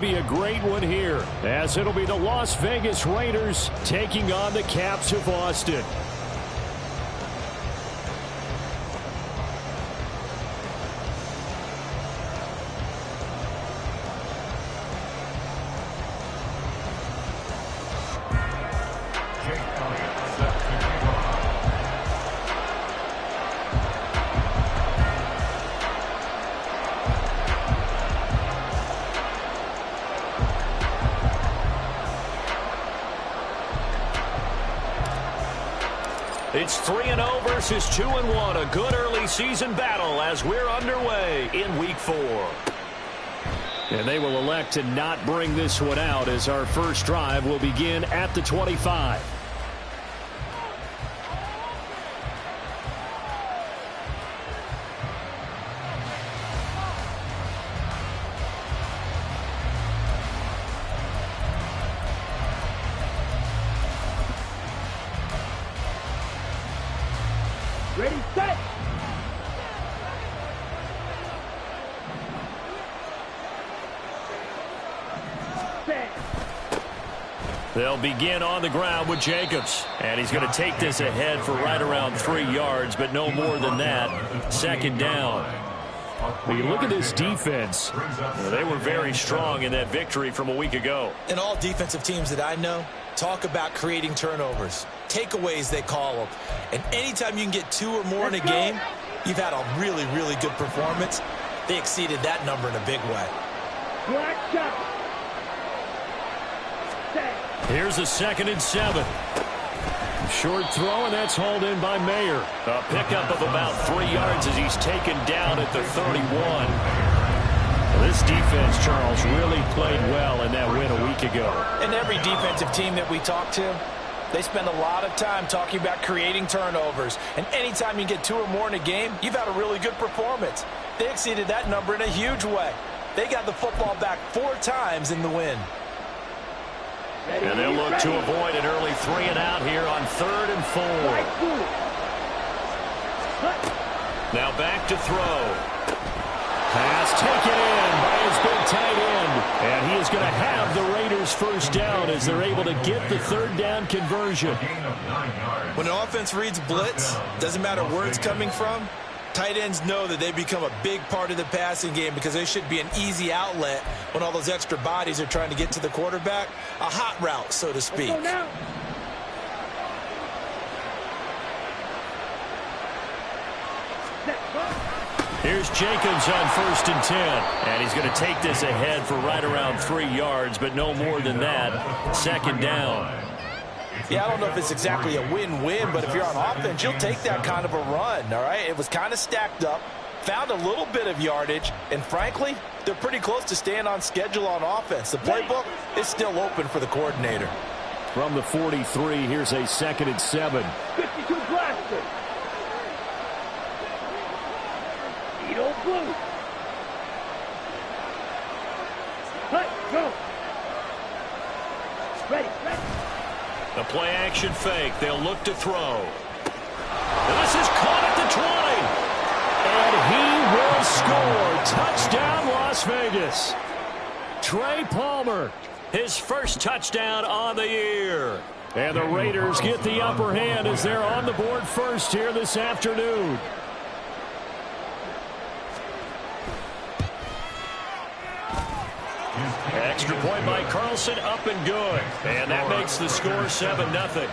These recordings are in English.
Be a great one here, as it'll be the Las Vegas Raiders taking on the Caps of Austin. It's 3-0 versus 2-1. A good early season battle as we're underway in week 4. And they will elect to not bring this one out as our first drive will begin at the 25. Ready, set! They'll begin on the ground with Jacobs. And he's going to take this ahead for right around 3 yards, but no more than that. Second down. When you look at this defense, they were very strong in that victory from a week ago. And all defensive teams that I know talk about creating turnovers. Takeaways, they call them. And anytime you can get 2 or more in a game, you've had a really, really good performance. They exceeded that number in a big way. Black shot. Here's a 2nd and 7. Short throw, and that's hauled in by Mayer. A pickup of about 3 yards as he's taken down at the 31. This defense, Charles, really played well in that win a week ago. And every defensive team that we talk to, they spend a lot of time talking about creating turnovers. And anytime you get 2 or more in a game, you've had a really good performance. They exceeded that number in a huge way. They got the football back 4 times in the win. And they'll look to avoid an early 3 and out here on 3rd and 4. Now back to throw. Pass taken in by his big tight end. And he is going to have the Raiders first down as they're able to get the 3rd down conversion. When an offense reads blitz, doesn't matter where it's coming from, tight ends know that they become a big part of the passing game because they should be an easy outlet when all those extra bodies are trying to get to the quarterback. A hot route, so to speak. Here's Jacobs on 1st and 10. And he's going to take this ahead for right around 3 yards, but no more than that. 2nd down. Yeah, I don't know if it's exactly a win-win, but if you're on offense, you'll take that kind of a run, all right? It was kind of stacked up, found a little bit of yardage, and frankly, they're pretty close to staying on schedule on offense. The playbook is still open for the coordinator. From the 43, here's a 2nd and 7. 52 blaster. Edo blue. Hey, go. Ready. The play-action fake. They'll look to throw. This is caught at the 20. And he will score. Touchdown, Las Vegas. Trey Palmer, his first touchdown on the year. And the Raiders get the upper hand as they're on the board first here this afternoon. Extra point by Carlson, up and good. And that makes the score 7-0.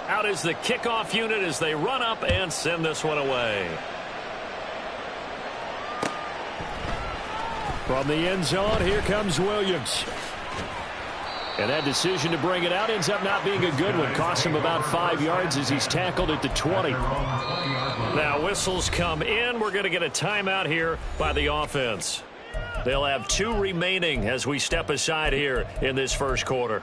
Out is the kickoff unit as they run up and send this one away. From the end zone, here comes Williams. And that decision to bring it out ends up not being a good one. Costs him about 5 yards as he's tackled at the 20. Now whistles come in. We're going to get a timeout here by the offense. They'll have 2 remaining as we step aside here in this first quarter.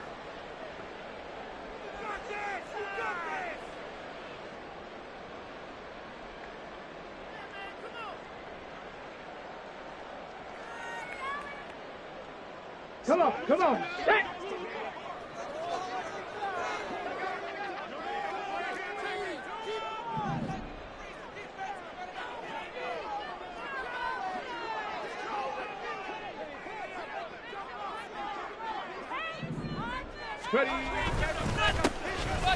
Come on, come on. Hey!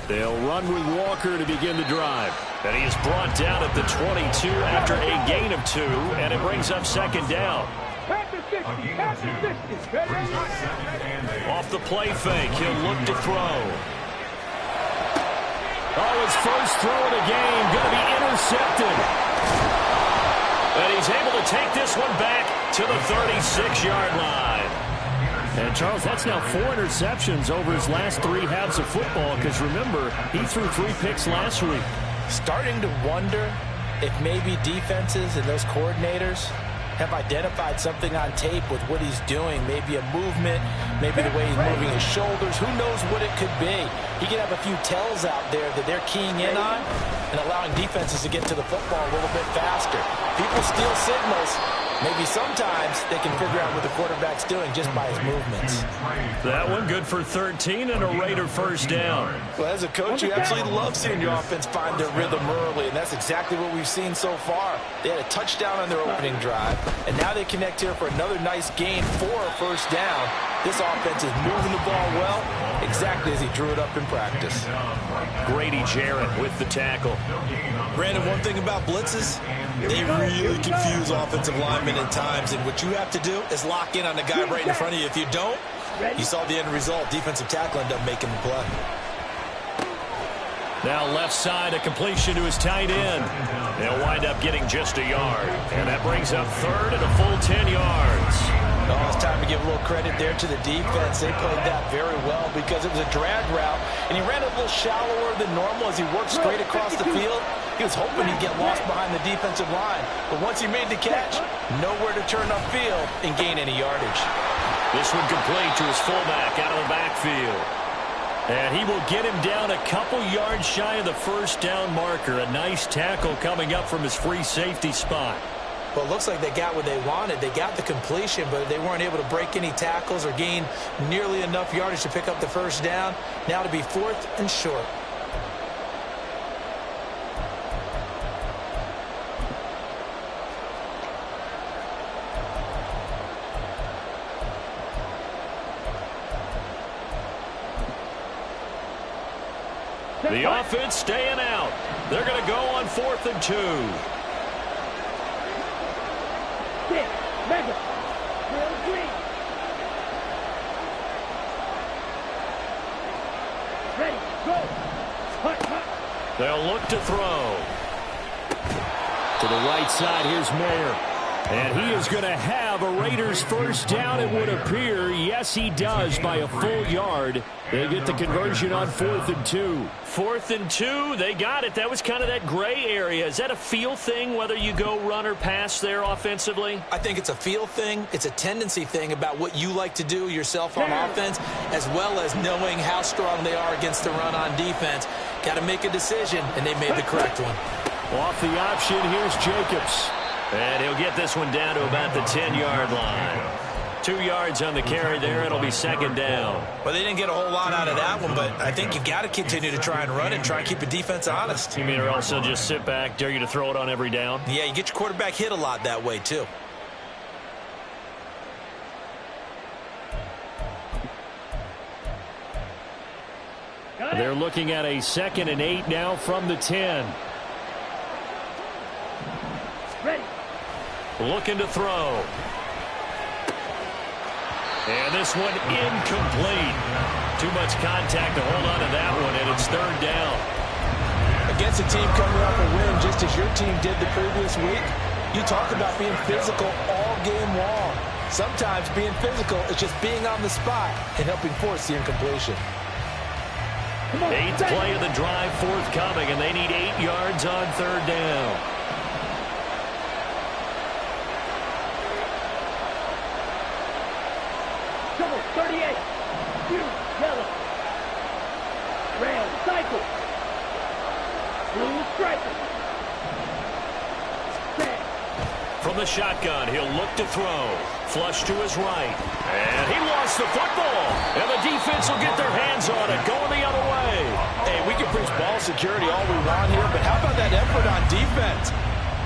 They'll run with Walker to begin the drive. And he is brought down at the 22 after a gain of 2, and it brings up second down. Pass the 60, pass the 60. Ready? Off the play fake, he'll look to throw. Oh, his first throw of the game, going to be intercepted. And he's able to take this one back to the 36-yard line. And, Charles, that's now 4 interceptions over his last 3 halves of football, because, remember, he threw 3 picks last week. Starting to wonder if maybe defenses and those coordinators have identified something on tape with what he's doing. Maybe a movement, maybe the way he's moving his shoulders. Who knows what it could be? He could have a few tells out there that they're keying in on and allowing defenses to get to the football a little bit faster. People steal signals. Maybe sometimes they can figure out what the quarterback's doing just by his movements. That one good for 13 and a Raider first down. Well, as a coach, you absolutely love seeing your offense find their rhythm early, and that's exactly what we've seen so far. They had a touchdown on their opening drive, and now they connect here for another nice gain for a first down. This offense is moving the ball well, exactly as he drew it up in practice. Grady Jarrett with the tackle. Brandon, one thing about blitzes, they really confuse offensive linemen at times, and what you have to do is lock in on the guy right in front of you. If you don't, you saw the end result. Defensive tackle ended up making the play. Now left side, a completion to his tight end. They'll wind up getting just a yard, and that brings up third and a full 10 yards. Oh, it's time to give a little credit there to the defense. They played that very well because it was a drag route, and he ran a little shallower than normal as he worked straight across the field. He was hoping he'd get lost behind the defensive line, but once he made the catch, nowhere to turn upfield and gain any yardage. This one complete to his fullback out of the backfield. And he will get him down a couple yards shy of the first down marker. A nice tackle coming up from his free safety spot. Well, it looks like they got what they wanted. They got the completion, but they weren't able to break any tackles or gain nearly enough yardage to pick up the first down. Now to be 4th and short. The offense staying out. They're going to go on 4th and 2. Mega. Real green. Ready, go. Hut, hut. They'll look to throw. To the right side, here's Mayer. And he is going to have a Raiders first down, it would appear. Yes, he does, by a full yard. They get the conversion on 4th and 2. 4th and 2, they got it. That was kind of that gray area. Is that a feel thing, whether you go run or pass there offensively? I think it's a feel thing. It's a tendency thing about what you like to do yourself on offense, as well as knowing how strong they are against the run on defense. Got to make a decision, and they made the correct one. Off the option, here's Jacobs. And he'll get this one down to about the 10-yard line. 2 yards on the carry there. It'll be second down. Well, they didn't get a whole lot out of that one, but I think you got to continue to try and run and try and keep the defense honest. You mean or also just sit back, dare you to throw it on every down? Yeah, you get your quarterback hit a lot that way, too. They're looking at a 2nd and 8 now from the 10. Ready. Looking to throw. And this one incomplete. Too much contact to hold on to that one, and it's 3rd down. Against a team coming off a win just as your team did the previous week, you talk about being physical all game long. Sometimes being physical is just being on the spot and helping force the incompletion. 8th play of the drive forthcoming, and they need 8 yards on 3rd down. Double 38. Blue, yellow. Red, cycle. Blue, striker. Set. from the shotgun. He'll look to throw. Flush to his right. And he lost the football. And the defense will get their hands on it, going the other way. Hey, we can preach ball security all we want here, but how about that effort on defense?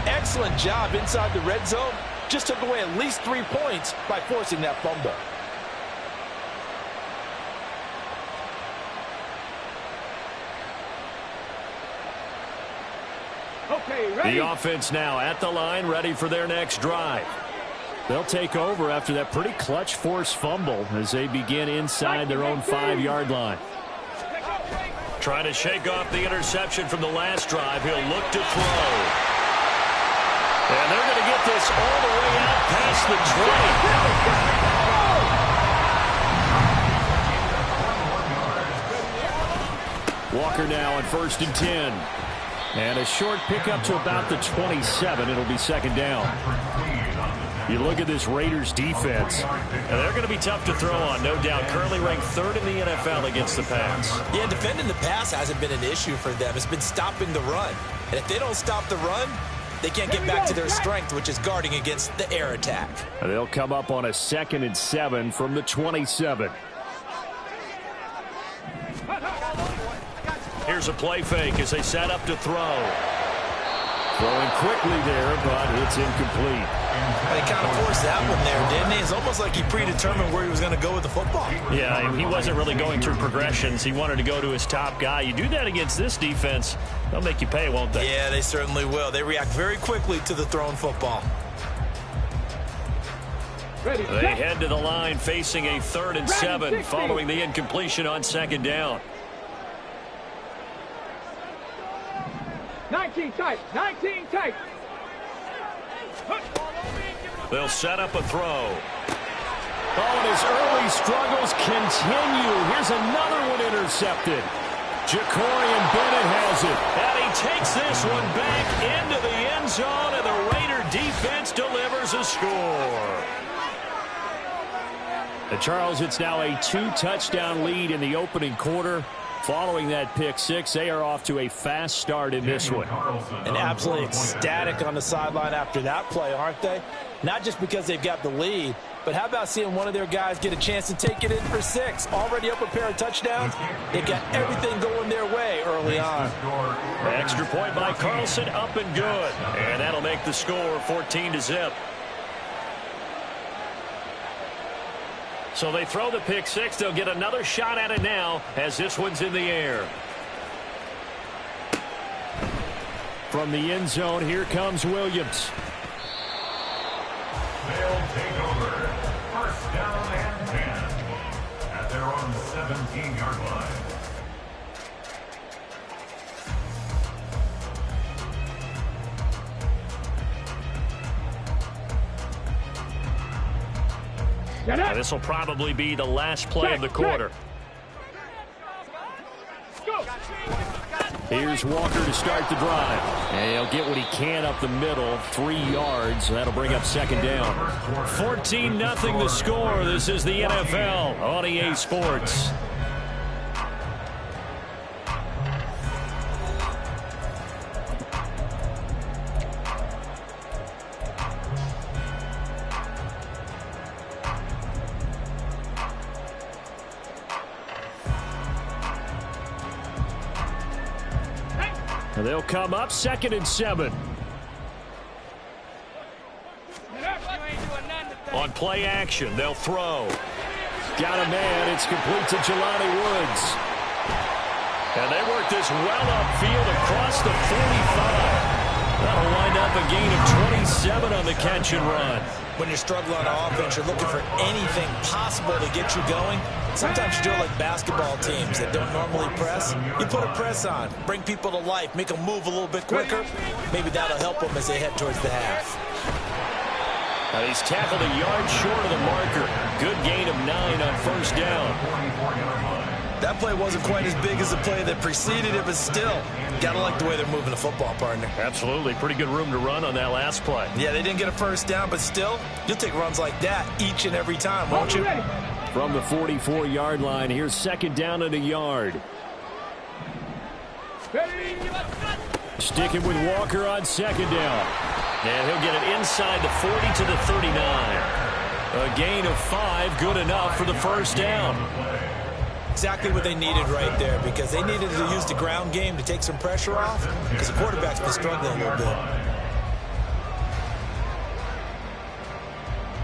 Excellent job inside the red zone. Just took away at least 3 points by forcing that fumble. Okay, ready? The offense now at the line, ready for their next drive. They'll take over after that pretty clutch forced fumble as they begin inside their own 5-yard line. Trying to shake off the interception from the last drive. He'll look to throw. And they're going to get this all the way out past the 20. Walker now on 1st and 10. And a short pickup to about the 27. It'll be 2nd down. You look at this Raiders defense, and they're going to be tough to throw on, no doubt. Currently ranked 3rd in the NFL against the pass. Yeah, defending the pass hasn't been an issue for them. It's been stopping the run. And if they don't stop the run, they can't get back to their strength, which is guarding against the air attack. And they'll come up on a 2nd and 7 from the 27. Here's a play fake as they set up to throw. Throwing quickly there, but it's incomplete. They kind of forced that one there, didn't he? It's almost like he predetermined where he was going to go with the football. Yeah, he wasn't really going through progressions. He wanted to go to his top guy. You do that against this defense, they'll make you pay, won't they? Yeah, they certainly will. They react very quickly to the thrown football. Ready, They head to the line facing a 3rd and 7 following the incompletion on 2nd down. 19 tight, 19 tight. They'll set up a throw. Oh, and his early struggles continue. Here's another one intercepted. Jacorian Bennett has it. And he takes this one back into the end zone, and the Raider defense delivers a score. Charles, it's now a 2-touchdown lead in the opening quarter. Following that pick six, they are off to a fast start in this one. And absolutely ecstatic on the sideline after that play, aren't they? Not just because they've got the lead, but how about seeing one of their guys get a chance to take it in for 6? Already up a pair of touchdowns. They've got everything going their way early on. Extra point by Carlson, up and good. And that'll make the score 14-0. So they throw the pick six. They'll get another shot at it now as this one's in the air. From the end zone, here comes Williams. They'll take over. 1st down and 10 at their own 17-yard line. And this will probably be the last play of the quarter. Here's Walker to start the drive. And he'll get what he can up the middle, 3 yards. That'll bring up 2nd down. 14-0 the score. This is the NFL on EA Sports. And they'll come up 2nd and 7. On play action, they'll throw. Got a man. It's complete to Jelani Woods. And they work this well upfield across the 45. That'll wind up a gain of 27 on the catch and run. When you're struggling on offense, you're looking for anything possible to get you going. Sometimes you do it like basketball teams that don't normally press. You put a press on, bring people to life, make them move a little bit quicker. Maybe that'll help them as they head towards the half. Now he's tackled a yard short of the marker. Good gain of 9 on 1st down. That play wasn't quite as big as the play that preceded it, but still, gotta like the way they're moving the football, partner. Absolutely. Pretty good room to run on that last play. Yeah, they didn't get a 1st down, but still, you'll take runs like that each and every time, won't you? From the 44-yard line, here's 2nd down and a yard. Sticking with Walker on 2nd down. And he'll get it inside the 40 to the 39. A gain of 5, good enough for the first down. Exactly what they needed right there, because they needed to use the ground game to take some pressure off, because the quarterback's been struggling a little bit.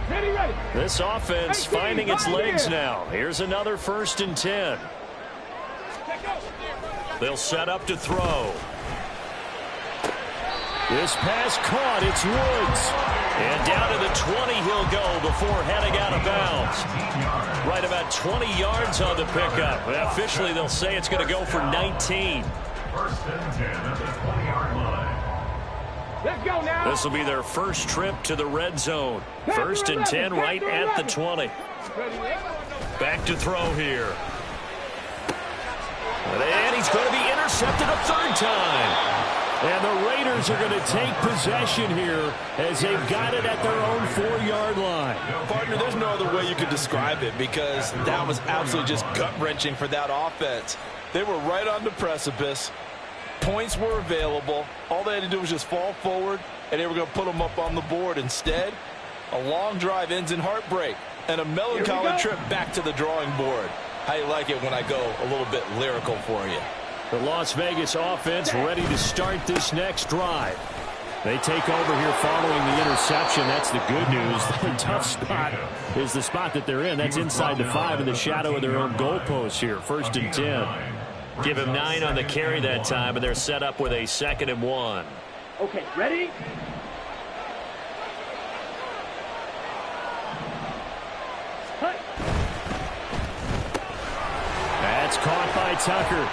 Ready. This offense finding its legs now. Here's another 1st and 10. They'll set up to throw. This pass caught. It's Woods. And down to the 20 he'll go before heading out of bounds. Right about 20 yards on the pickup. Officially, they'll say it's going to go for 19. 1st and 10 at the 20-yard line. Let's go now. This will be their first trip to the red zone. 1st and 10 right at the 20. Back to throw here. And he's going to be intercepted a 3rd time. And the Raiders are going to take possession here as they've got it at their own 4-yard line. Partner, there's no other way you could describe it, because that was absolutely just gut-wrenching for that offense. They were right on the precipice. Points were available. All they had to do was just fall forward, and they were going to put them up on the board. Instead, a long drive ends in heartbreak and a melancholy trip back to the drawing board. How you like it when I go a little bit lyrical for you? The Las Vegas offense ready to start this next drive. They take over here following the interception. That's the good news. The tough spot is the spot that they're in. That's inside the 5 in the shadow of their own goalpost here. 1st and 10. Give him 9 on the carry that time, and they're set up with a 2nd and 1. Okay, ready? That's caught by Tucker.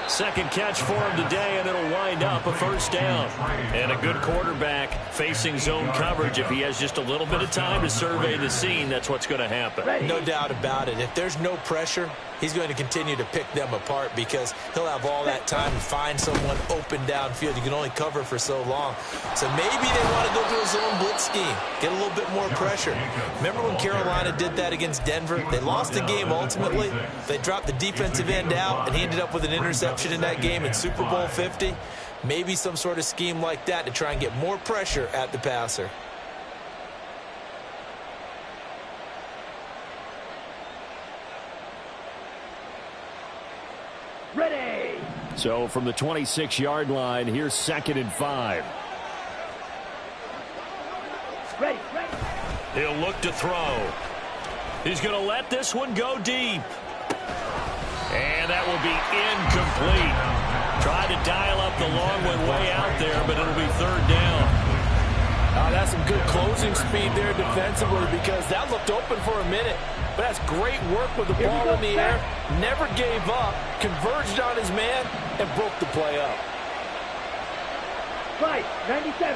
2nd catch for him today, and it'll wind up a 1st down. And a good quarterback facing zone coverage. If he has just a little bit of time to survey the scene, that's what's going to happen. No doubt about it. If there's no pressure, he's going to continue to pick them apart, because he'll have all that time to find someone open downfield. You can only cover for so long. So maybe they want to go to a zone blitz scheme, get a little bit more pressure. Remember when Carolina did that against Denver? They lost the game ultimately. They dropped the defensive end out, and he ended up with an interception in that game in Super Bowl 50. Maybe some sort of scheme like that to try and get more pressure at the passer. Ready. So from the 26-yard line, here's 2nd and 5. Ready. He'll look to throw. He's going to let this one go deep. And that will be incomplete. Tried to dial up the long one way out there, but it'll be 3rd down. That's some good closing speed there defensively, because that looked open for a minute. But that's great work with the ball in the air. Never gave up, converged on his man, and broke the play up. Right, 97.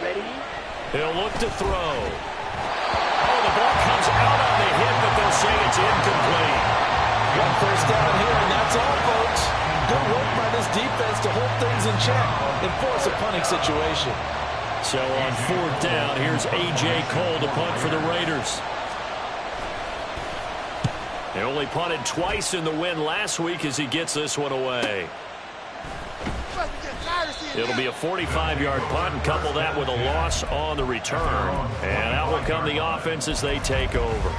Ready? He'll look to throw. Oh, the ball comes out on the hit, but they'll say it's incomplete. 1 first down here, and that's all, folks. Good work by this defense to hold things in check and force a punting situation. So on 4th down, here's A.J. Cole to punt for the Raiders. They only punted twice in the win last week as he gets this one away. It'll be a 45-yard punt, and couple that with a loss on the return. And out will come the offense as they take over.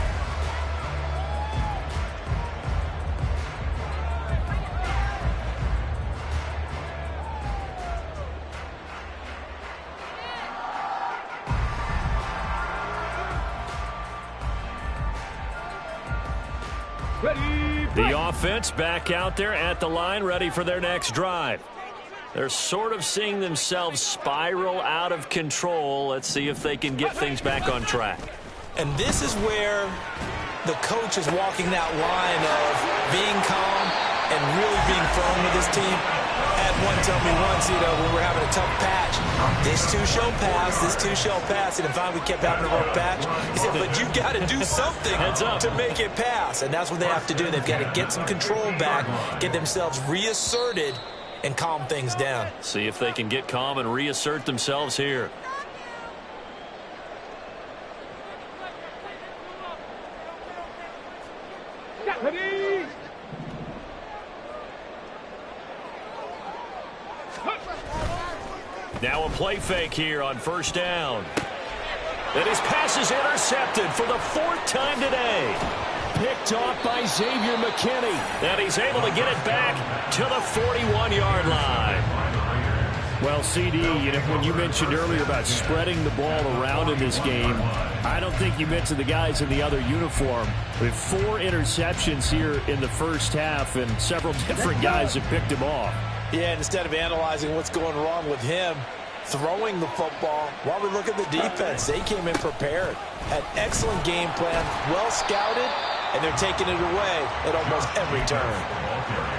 The offense back out there at the line, ready for their next drive. They're sort of seeing themselves spiral out of control. Let's see if they can get things back on track. And this is where the coach is walking that line of being calm and really being firm with his team. I had one tell me once, when we're having a tough patch, this too shall pass, this too shall pass. And finally we kept having a rough patch. He said, but you got to do something to make it pass. And that's what they have to do. They've got to get some control back, get themselves reasserted, and calm things down. See if they can get calm and reassert themselves here. Now a play fake here on first down. And his pass is intercepted for the 4th time today. Picked off by Xavier McKinney. And he's able to get it back to the 41-yard line. Well, CD, when you mentioned earlier about spreading the ball around in this game, I don't think you mentioned the guys in the other uniform. We have 4 interceptions here in the first half, and several different guys have picked him off. Yeah, and instead of analyzing what's going wrong with him, throwing the football, while we look at the defense, they came in prepared. Had excellent game plan, well scouted, and they're taking it away at almost every turn.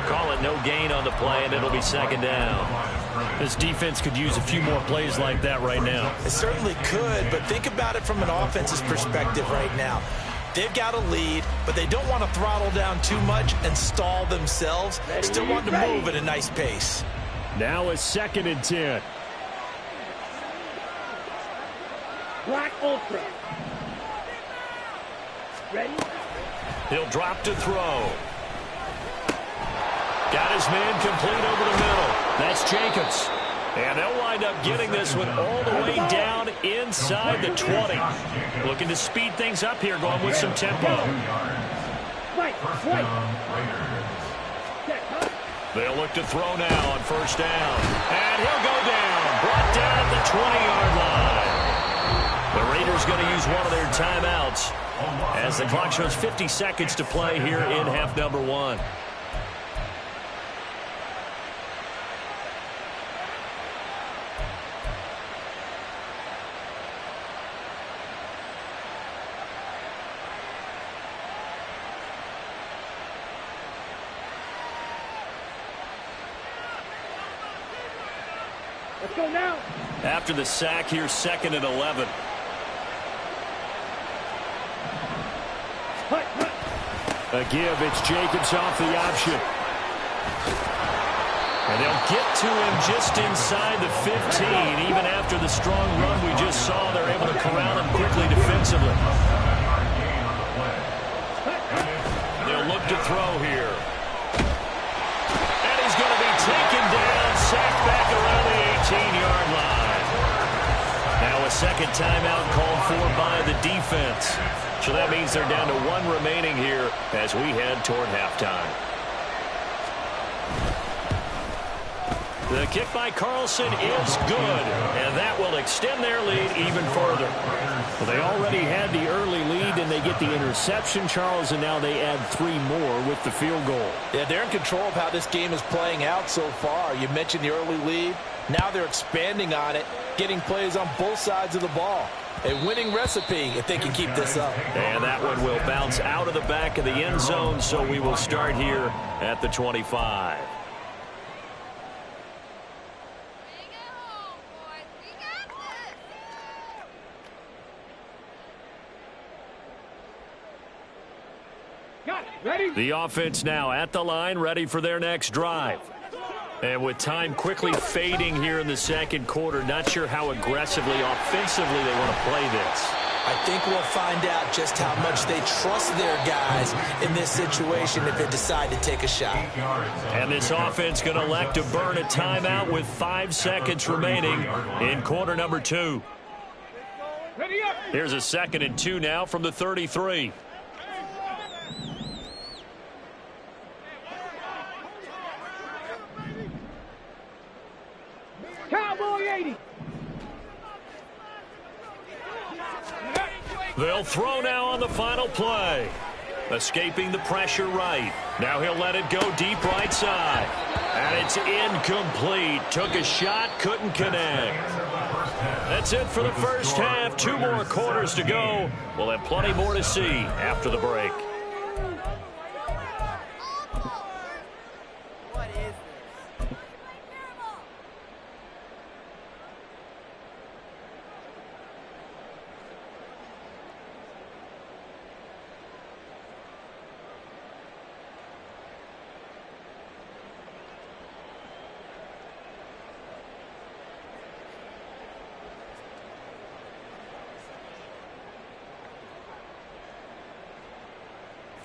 Call it no gain on the play, and it'll be 2nd down. This defense could use a few more plays like that right now. It certainly could, but think about it from an offense's perspective right now. They've got a lead, but they don't want to throttle down too much and stall themselves. Still want to move at a nice pace. Now a 2nd and 10. Black Ultra. Ready? He'll drop to throw. Got his man complete over the middle. That's Jacobs. And they'll wind up getting this one all the way down inside the 20. Looking to speed things up here, going with some tempo. They'll look to throw now on first down. And he'll go down. Brought down at the 20-yard line. The Raiders going to use one of their timeouts as the clock shows 50 seconds to play here in half number 1. Let's go now. After the sack here, 2nd and 11. A give, it's Jacobs off the option. And they'll get to him just inside the 15. Even after the strong run we just saw, they're able to corral him quickly defensively. They'll look to throw here. And he's going to be taken down, sacked back around the 18-yard line. Now a 2nd timeout called for by the defense. So that means they're down to 1 remaining here as we head toward halftime. The kick by Carlson is good, and that will extend their lead even further. Well, they already had the early lead, and they get the interception, Charles, and now they add 3 more with the field goal. Yeah, they're in control of how this game is playing out so far. You mentioned the early lead. Now they're expanding on it, getting plays on both sides of the ball. A winning recipe if they can keep this up. And that one will bounce out of the back of the end zone, so we will start here at the 25. Ready? The offense now at the line, ready for their next drive. And with time quickly fading here in the 2nd quarter, not sure how aggressively, offensively they want to play this. I think we'll find out just how much they trust their guys in this situation if they decide to take a shot. And this offense going to elect to burn a timeout with 5 seconds remaining in quarter number 2. Ready up. Here's a 2nd and 2 now from the 33. Cowboy 80. They'll throw now on the final play. Escaping the pressure right. Now he'll let it go deep right side. And it's incomplete. Took a shot, couldn't connect. That's it for the first half. 2 more quarters to go. We'll have plenty more to see after the break.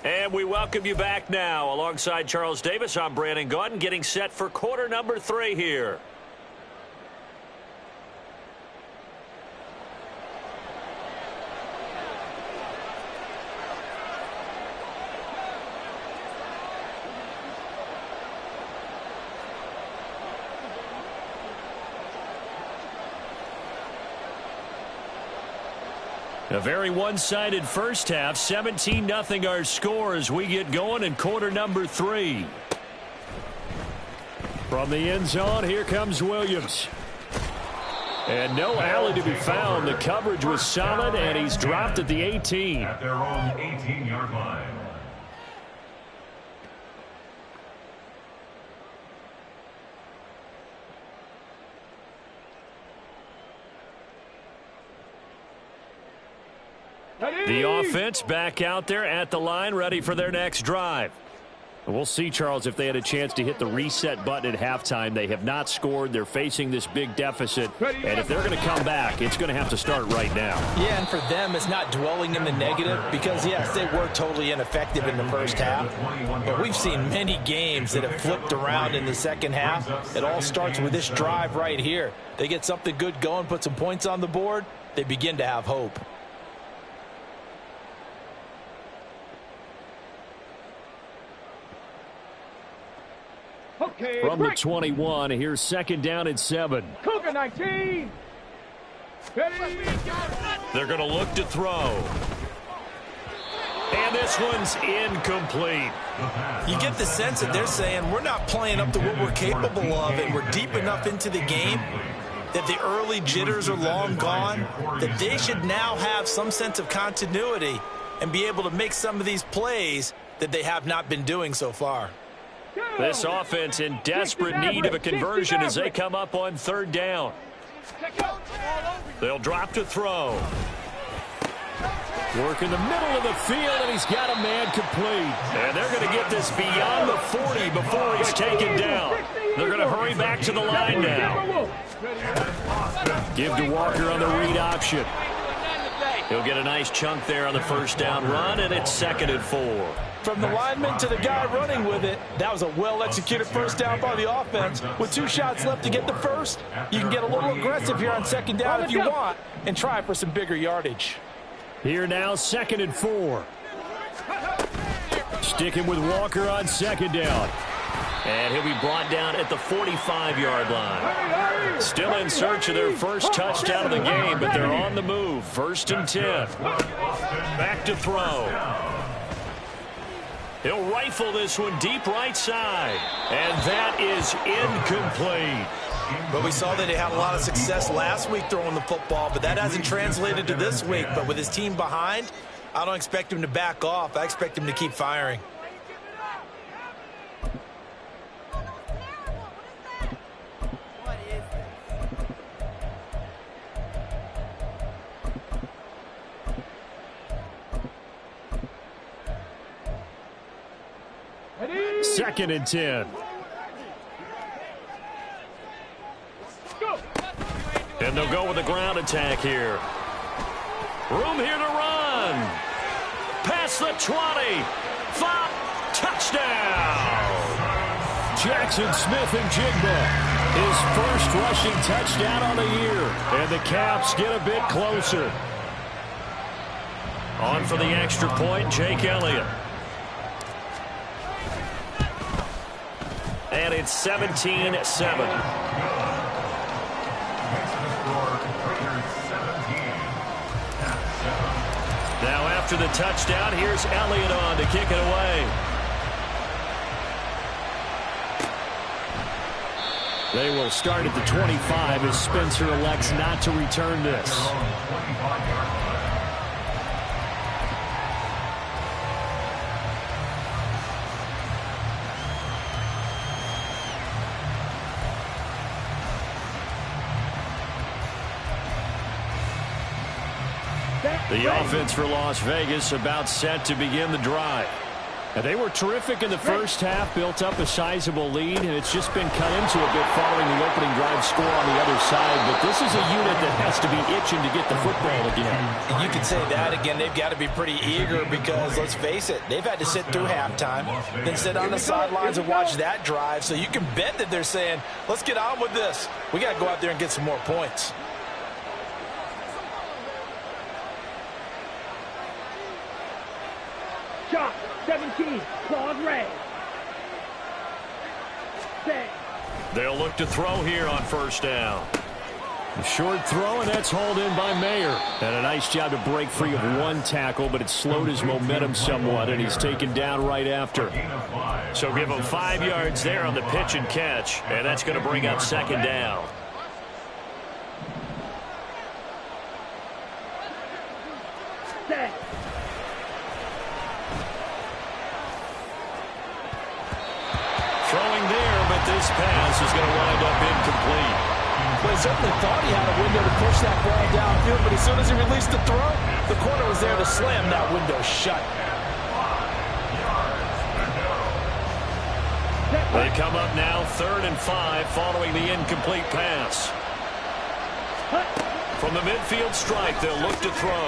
And we welcome you back now. Alongside Charles Davis, I'm Brandon Gaudin, getting set for quarter number 3 here. A very one-sided first half. 17-0 our score as we get going in quarter number 3. From the end zone, here comes Williams. And no alley to be found. The coverage was solid, and he's dropped at the 18. At their own 18-yard line. The offense back out there at the line, ready for their next drive. We'll see, Charles, if they had a chance to hit the reset button at halftime. They have not scored. They're facing this big deficit. And if they're going to come back, it's going to have to start right now. Yeah, and for them, it's not dwelling in the negative because, yes, they were totally ineffective in the first half. But we've seen many games that have flipped around in the second half. It all starts with this drive right here. They get something good going, put some points on the board, they begin to have hope. Okay, from the 21, here's second down and 7. Cougar 19. Ready? They're going to look to throw. And this one's incomplete. You get the sense that they're saying we're not playing up to what we're capable of, and we're deep enough into the game that the early jitters are long gone, that they should now have some sense of continuity and be able to make some of these plays that they have not been doing so far. This offense in desperate need of a conversion as they come up on third down. They'll drop to throw. Work in the middle of the field, and he's got a man complete. And they're going to get this beyond the 40 before he's taken down. They're going to hurry back to the line now. Give to Walker on the read option. He'll get a nice chunk there on the first down run, and it's 2nd and 4. From the lineman to the guy running with it, that was a well-executed first down by the offense. With 2 shots left to get the first, you can get a little aggressive here on second down if you want and try for some bigger yardage. Here now, 2nd and 4. Sticking with Walker on second down. And he'll be brought down at the 45-yard line. Still in search of their first touchdown of the game, but they're on the move. 1st and 10. Back to throw. He'll rifle this one deep right side. And that is incomplete. But we saw that he had a lot of success last week throwing the football, but that hasn't translated to this week. But with his team behind, I don't expect him to back off. I expect him to keep firing. Second and 10. And they'll go with a ground attack here. Room here to run. Past the 20. 5. Touchdown. Jackson Smith-Njigba. His first rushing touchdown on the year. And the Caps get a bit closer. On for the extra point, Jake Elliott. And it's 17-7. Now after the touchdown, here's Elliott on to kick it away. They will start at the 25 as Spencer elects not to return this. The offense for Las Vegas about set to begin the drive. And they were terrific in the first half, built up a sizable lead, and it's just been cut into a bit following the opening drive score on the other side. But this is a unit that has to be itching to get the football again. And you can say that again. They've got to be pretty eager because, let's face it, they've had to sit through halftime, then sit on the sidelines and watch that drive. So you can bet that they're saying, let's get on with this. We got to go out there and get some more points. Shot 17, Claude Ray. They'll look to throw here on first down. A short throw, and that's hauled in by Mayer. And a nice job to break free of one tackle, but it slowed his momentum somewhat, and he's taken down right after. So give him 5 yards there on the pitch and catch, and that's going to bring up second down. Throwing there, but this pass is going to wind up incomplete. Well, he certainly thought he had a window to push that ball downfield, but as soon as he released the throw, the corner was there to slam that window shut. They come up now 3rd and 5 following the incomplete pass. From the midfield stripe, they'll look to throw.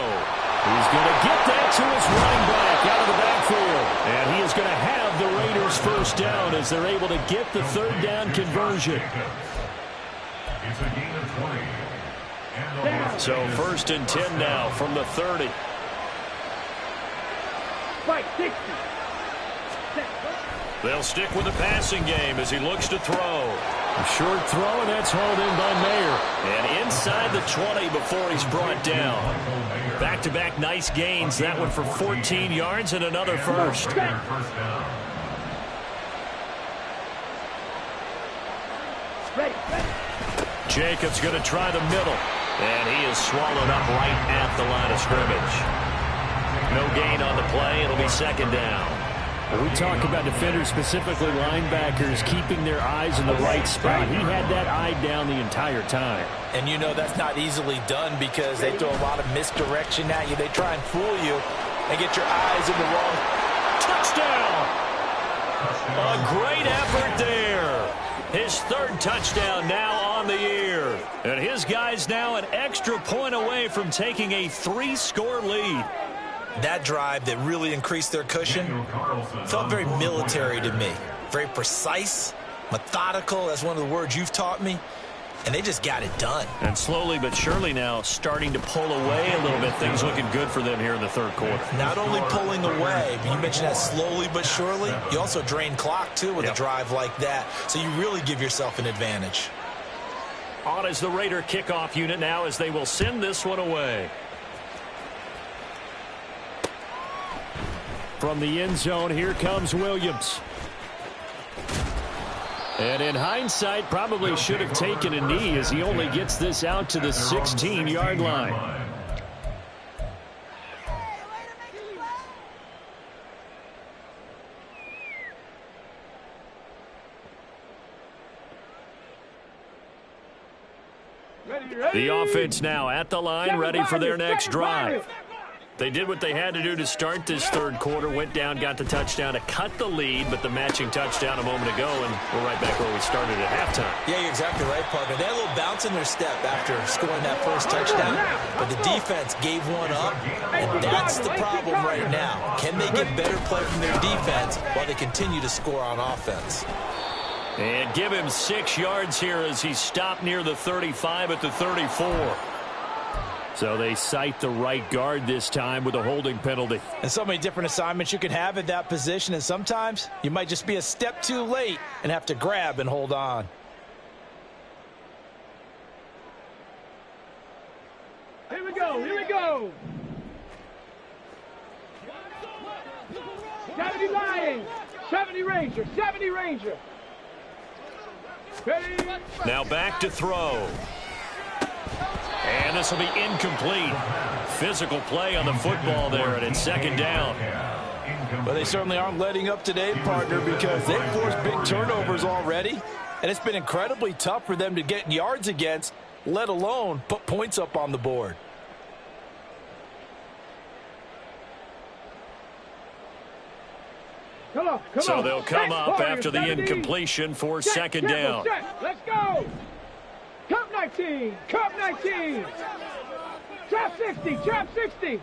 He's going to get that to his running back out of the backfield. And he is going to have the Raiders first down as they're able to get the 3rd down conversion. It's a gain of 20. So 1st and 10 now from the 30. Fight 60. They'll stick with the passing game as he looks to throw. A short throw, and that's hauled in by Mayer. And inside the 20 before he's brought down. Back-to-back nice gains. That one for 14 yards and another first. Jacobs going to try the middle. And he is swallowed up right at the line of scrimmage. No gain on the play. It'll be second down. We talk about defenders, specifically linebackers, keeping their eyes in the right spot. He had that eye down the entire time. And you know that's not easily done because they throw a lot of misdirection at you. They try and fool you and get your eyes in the wrong. Touchdown! A great effort there. His 3rd touchdown now on the year. And his guys now an extra point away from taking a 3-score lead. That drive that really increased their cushion felt very military to me. Very precise, methodical. That's one of the words you've taught me. And they just got it done. And slowly but surely now starting to pull away a little bit. Things looking good for them here in the 3rd quarter. Not only pulling away, but you mentioned that slowly but surely. You also drain clock, too, with a drive like that. So you really give yourself an advantage. On is the Raider kickoff unit now as they will send this one away. From the end zone, here comes Williams. And in hindsight, probably should have taken a knee as he only gets this out to the 16-yard line. The offense now at the line, ready for their next drive. They did what they had to do to start this 3rd quarter, went down, got the touchdown to cut the lead, but the matching touchdown a moment ago, and we're right back where we started at halftime. Yeah, you're exactly right, partner. They had a little bounce in their step after scoring that first touchdown, but the defense gave one up, and that's the problem right now. Can they get better play from their defense while they continue to score on offense? And give him 6 yards here as he stopped near the 35 at the 34. So they cite the right guard this time with a holding penalty. And so many different assignments you can have at that position, and sometimes you might just be a step too late and have to grab and hold on. Here we go, here we go. 70 Lions, 70 Ranger, 70 Ranger. Ready? Now back to throw. And this will be incomplete. Physical play on the football there, and it's second down. But they certainly aren't letting up today, partner, because they've forced big turnovers already, and it's been incredibly tough for them to get yards against, let alone put points up on the board. Come on, come so on. They'll come up after the incompletion for second down. Let's go. Cup 19, Cup 19. Trap 60, Trap 60.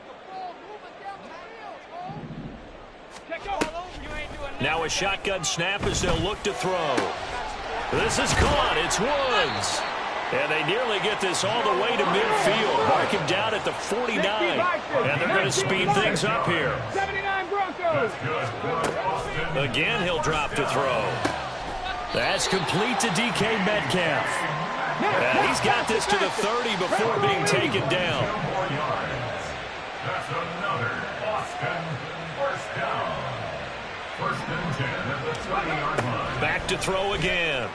Now a shotgun snap as they'll look to throw. This is caught. It's Woods. And they nearly get this all the way to midfield. Mark him down at the 49. And they're going to speed things up here. 79 Broncos. Again, he'll drop to throw. That's complete to DK Metcalf. And he's got this to the 30 before being taken down. That's another Boston first down. First and 10 at the 20-yard line. Back to throw again.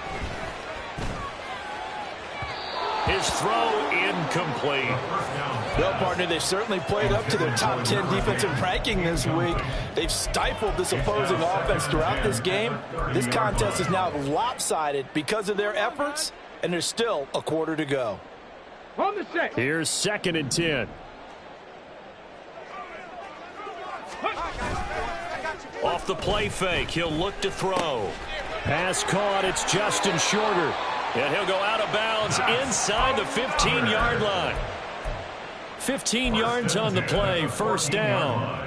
His throw incomplete. Well, partner, they've certainly played up to their top 10 defensive ranking this week. They've stifled this opposing offense throughout this game. This contest is now lopsided because of their efforts, and there's still a quarter to go. On the set. Here's 2nd and 10. Off the play fake, he'll look to throw. Pass caught, it's Justin Shorter. And he'll go out of bounds inside the 15-yard line. 15 yards on the play, first down.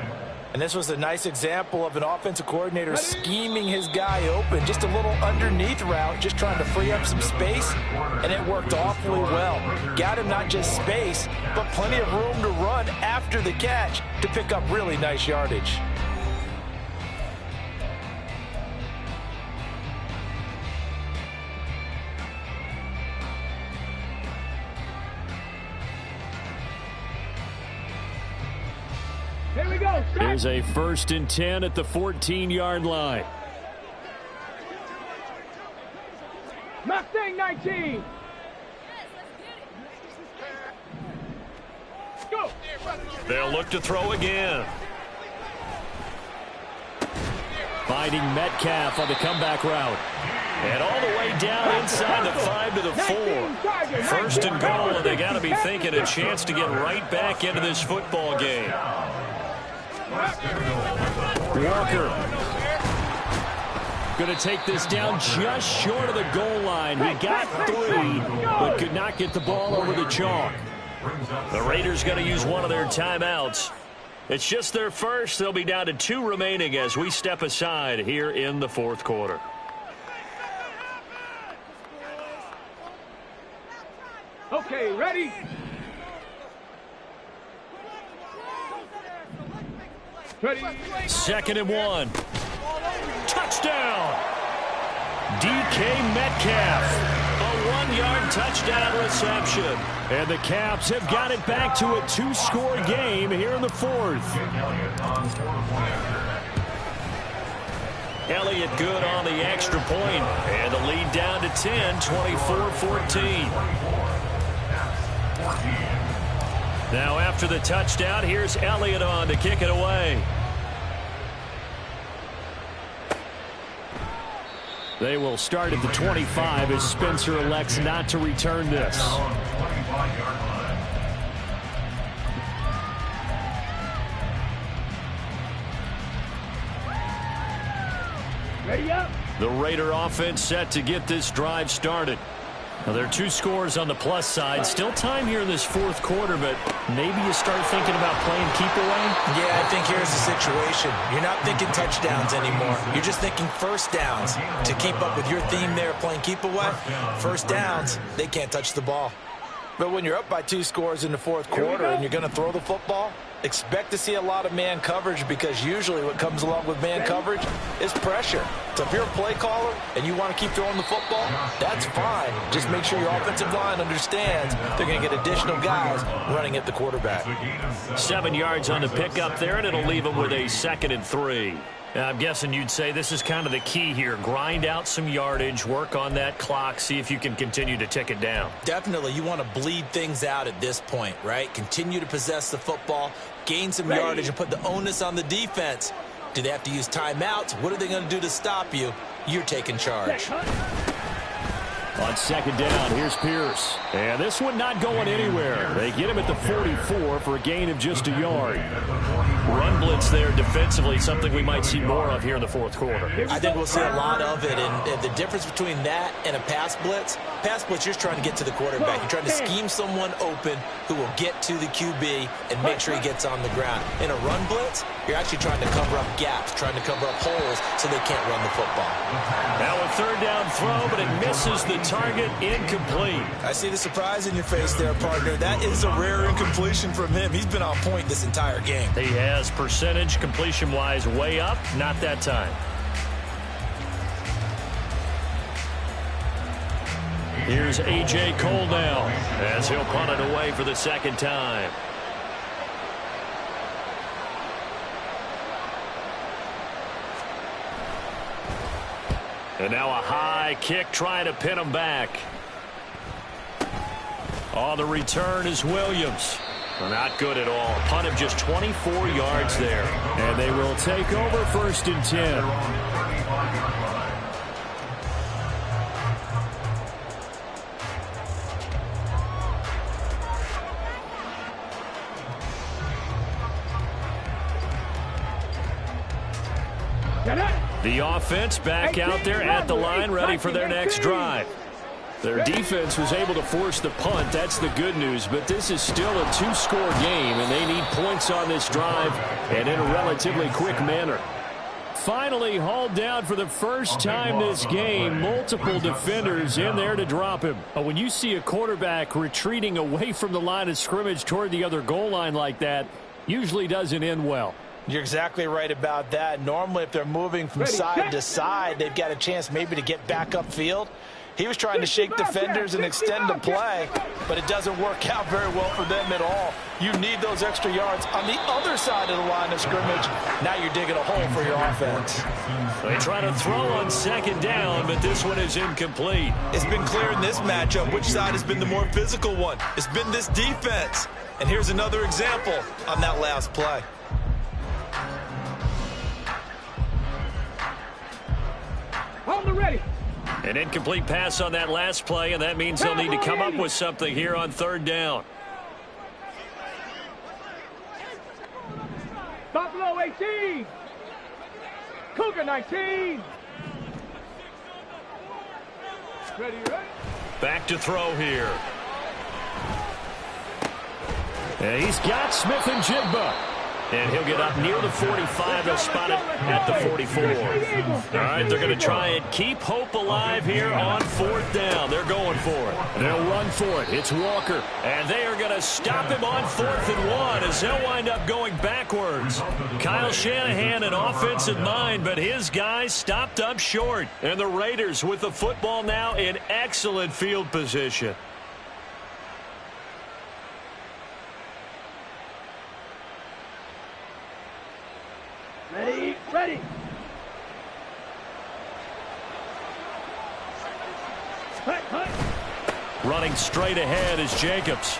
And this was a nice example of an offensive coordinator scheming his guy open. Just a little underneath route, just trying to free up some space, and it worked awfully well. Got him not just space, but plenty of room to run after the catch to pick up really nice yardage. Here we go. Here's a 1st and 10 at the 14-yard line. Mustang 19. Go. They'll look to throw again. Finding Metcalf on the comeback route. And all the way down inside the 5 to the 4. 1st and goal, and they got to be thinking a chance to get right back into this football game. Walker going to take this down just short of the goal line. He got 3, but could not get the ball over the chalk. The Raiders going to use one of their timeouts. It's just their first. They'll be down to 2 remaining as we step aside here in the 4th quarter. Okay, ready? Ready. 2nd and 1. Touchdown! DK Metcalf. A 1-yard touchdown reception. And the Caps have got it back to a 2-score game here in the 4th. Elliott good on the extra point. And the lead down to 10, 24-14. Now after the touchdown, here's Elliott on to kick it away. They will start at the 25 as Spencer elects not to return this. Ready up. The Raider offense set to get this drive started. Now, there are 2 scores on the plus side. Still time here in this 4th quarter, but maybe you start thinking about playing keep away? Yeah, I think here's the situation. You're not thinking touchdowns anymore. You're just thinking first downs. To keep up with your theme there, playing keep away, first downs, they can't touch the ball. But when you're up by 2 scores in the 4th quarter and you're going to throw the football, expect to see a lot of man coverage, because usually what comes along with man coverage is pressure. So if you're a play caller and you want to keep throwing the football, that's fine. Just make sure your offensive line understands they're going to get additional guys running at the quarterback. 7 yards on the pickup there, and it'll leave them with a 2nd and 3. I'm guessing you'd say this is kind of the key here. Grind out some yardage, work on that clock, see if you can continue to tick it down. Definitely, you want to bleed things out at this point, right? Continue to possess the football, gain some yardage, and put the onus on the defense. Do they have to use timeouts? What are they going to do to stop you? You're taking charge. On 2nd down, here's Pierce. And this one not going anywhere. They get him at the 44 for a gain of just a yard. Run blitz there defensively, something we might see more of here in the 4th quarter. I think we'll see a lot of it, and the difference between that and a pass blitz, you're just trying to get to the quarterback. You're trying to scheme someone open who will get to the QB and make sure he gets on the ground. In a run blitz, you're actually trying to cover up gaps, trying to cover up holes so they can't run the football. Now a 3rd down throw, but it misses the target, incomplete. I see the surprise in your face there, partner. That is a rare incompletion from him. He's been on point this entire game. He has percentage completion-wise way up, not that time. Here's A.J. Cole now as he'll punt it away for the second time. And now a high kick trying to pin him back. On the return is Williams. Not good at all. Punt of just 24 yards there. And they will take over 1st and 10. The offense back out there at the line, ready for their next drive. Their defense was able to force the punt. That's the good news. But this is still a 2-score game, and they need points on this drive and in a relatively quick manner. Finally hauled down for the first time this game. Multiple defenders in there to drop him. When you see a quarterback retreating away from the line of scrimmage toward the other goal line like that, usually doesn't end well. You're exactly right about that. Normally, if they're moving from side to side, they've got a chance maybe to get back upfield. He was trying to shake defenders and extend the play, but it doesn't work out very well for them at all. You need those extra yards on the other side of the line of scrimmage. Now you're digging a hole for your offense. They try to throw on second down, but this one is incomplete. It's been clear in this matchup which side has been the more physical one. It's been this defense. And here's another example on that last play. On the ready. An incomplete pass on that last play, and that means they'll need to come up with something here on 3rd down. Buffalo 18. Cougar 19. Ready. Back to throw here. And he's got Smith and Jigba. And he'll get up near the 45. They'll spot it at the 44. All right, they're going to try and keep hope alive here on 4th down. They're going for it. They'll run for it. It's Walker. And they are going to stop him on 4th and 1 as they'll wind up going backwards. Kyle Shanahan, an offensive mind, but his guys stopped up short. And the Raiders with the football now in excellent field position. Ready. Running straight ahead is Jacobs.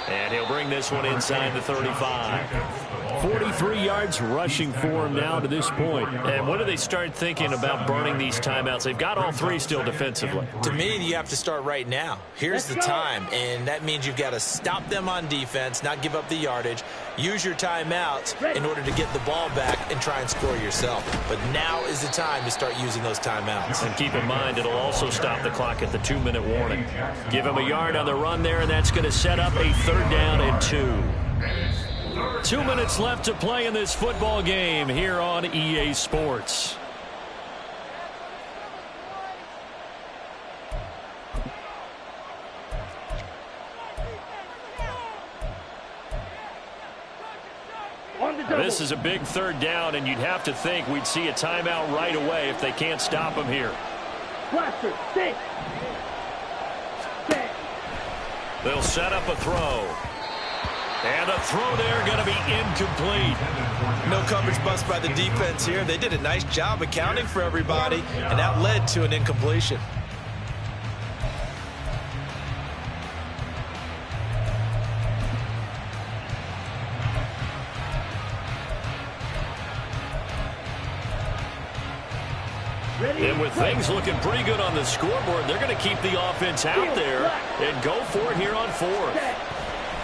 And he'll bring this one inside the 35. 43 yards rushing for him now to this point. And when do they start thinking about burning these timeouts? They've got all 3 still defensively. To me, you have to start right now. Here's the time, and that means you've got to stop them on defense, not give up the yardage, use your timeouts in order to get the ball back and try and score yourself. But now is the time to start using those timeouts. And keep in mind, it'll also stop the clock at the 2-minute warning. Give him a yard on the run there, and that's going to set up a 3rd down and 2. 2 minutes left to play in this football game here on EA Sports. This is a big 3rd down, and you'd have to think we'd see a timeout right away if they can't stop him here. Blaster, six. They'll set up a throw. And a throw there going to be incomplete. No coverage bust by the defense here. They did a nice job accounting for everybody, and that led to an incompletion. And with things looking pretty good on the scoreboard, they're going to keep the offense out there and go for it here on 4th.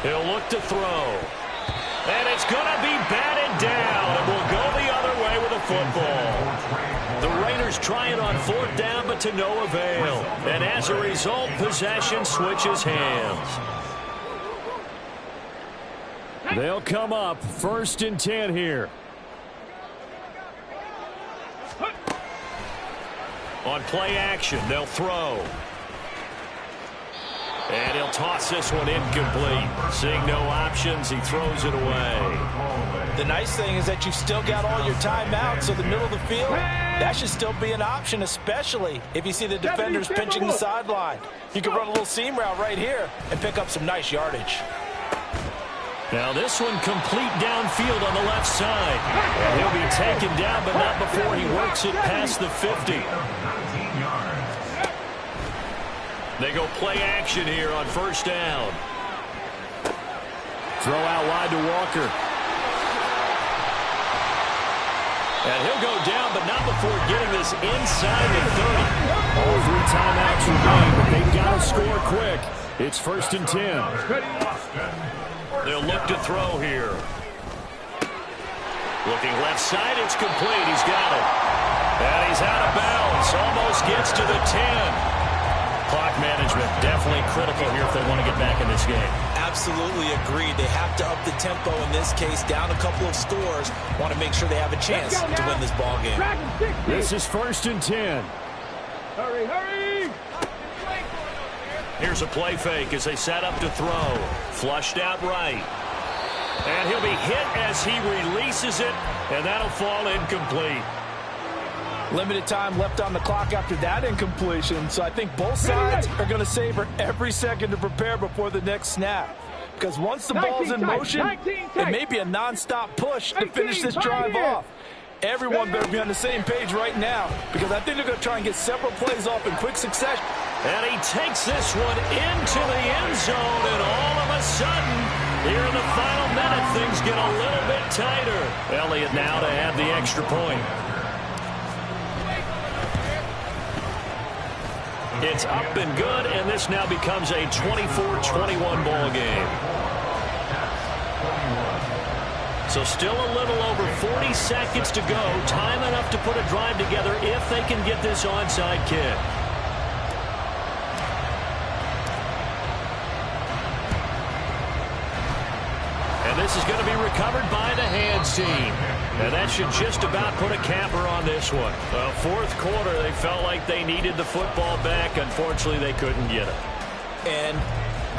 He'll look to throw. And it's going to be batted down, and will go the other way with the football. The Raiders try it on 4th down, but to no avail. And as a result, possession switches hands. They'll come up 1st and 10 here. On play action, they'll throw. And he'll toss this one incomplete. Seeing no options, he throws it away. The nice thing is that you've still got all your timeouts, so the middle of the field, that should still be an option, especially if you see the defenders pinching the sideline. You can run a little seam route right here and pick up some nice yardage. Now this one complete downfield on the left side. And he'll be taken down, but not before he works it past the 50. They go play action here on first down. Throw out wide to Walker. And he'll go down, but not before getting this inside the 30. All 3 timeouts remain, but they've got to score quick. It's 1st and 10. They'll look to throw here. Looking left side, it's complete. He's got it. And he's out of bounds. Almost gets to the 10. Clock management definitely critical here if they want to get back in this game. Absolutely agreed. They have to up the tempo in this case, down a couple of scores. Want to make sure they have a chance to win this ball game. This is 1st and 10. Hurry, hurry! Here's a play fake as they set up to throw. Flushed out right. And he'll be hit as he releases it, and that'll fall incomplete. Limited time left on the clock after that incompletion, so I think both sides are going to savor every second to prepare before the next snap. Because once the ball's in motion, it may be a non-stop push to finish this drive off. Everyone better be on the same page right now, because I think they're going to try and get several plays off in quick succession. And he takes this one into the end zone, and all of a sudden, here in the final minute, things get a little bit tighter. Elliott now to add the extra point. It's up and good, and this now becomes a 24-21 ball game. So still a little over 40 seconds to go. Time enough to put a drive together if they can get this onside kick. And this is going to be recovered by the hands team. And that should just about put a capper on this one. Well, 4th quarter, they felt like they needed the football back. Unfortunately, they couldn't get it. And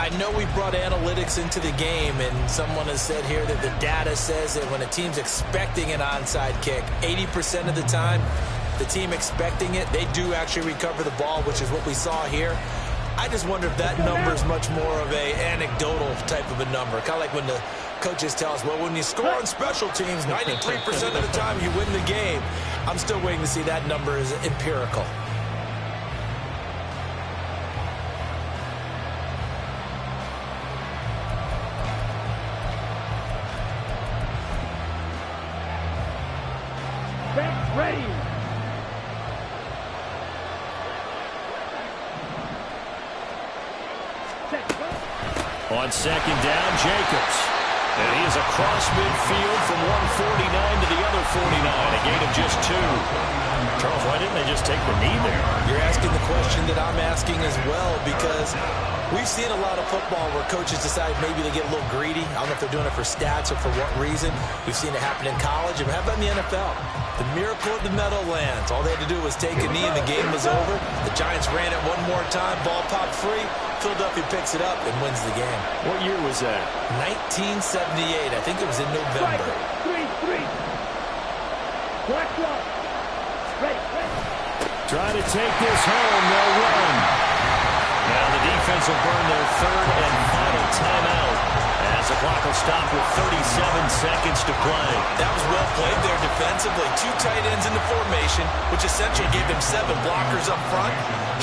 I know we brought analytics into the game, and someone has said here that the data says that when a team's expecting an onside kick, 80% of the time, the team expecting it, they do actually recover the ball, which is what we saw here. I just wonder if that number is much more of a anecdotal type of a number. Kind of like when the coaches tell us, well, when you score on special teams, 93% of the time you win the game. I'm still waiting to see that number is empirical. Ready. On 2nd down, Jacobs. And he is across midfield from 149 to the other 49, a gain of just 2. Charles, why didn't they just take the knee there? You're asking the question that I'm asking as well, because we've seen a lot of football where coaches decide maybe they get a little greedy. I don't know if they're doing it for stats or for what reason. We've seen it happen in college, and how about in the NFL? The miracle of the Meadowlands. All they had to do was take a knee and the game was over. The Giants ran it one more time, ball popped free. Philadelphia picks it up and wins the game. What year was that? 1978. I think it was in November. 3-3. Black one. Ready. Trying to take this home. They'll run. Now the defense will burn their 3rd and final timeout as the clock will stop with 37 seconds to play. That was well played there defensively. 2 tight ends in the formation, which essentially gave them 7 blockers up front.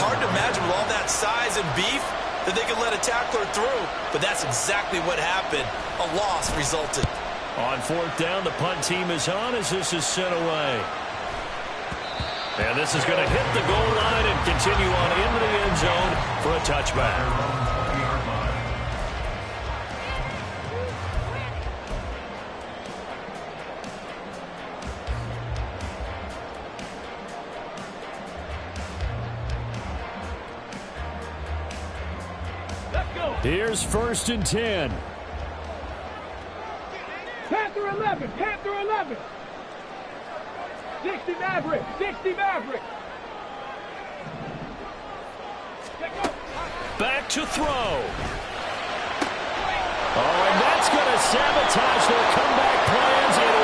Hard to imagine with all that size and beef that they could let a tackler through, but that's exactly what happened. A loss resulted. On 4th down, the punt team is on as this is sent away. And this is going to hit the goal line and continue on into the end zone for a touchback. Here's 1st and 10. Panther 11. Panther 11. 60 Maverick. 60 Maverick. Back to throw. Oh, and that's going to sabotage their comeback plans. It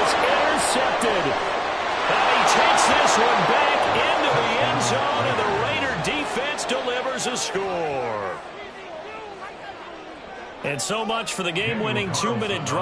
There's a score. And so much for the game-winning 2-minute drive.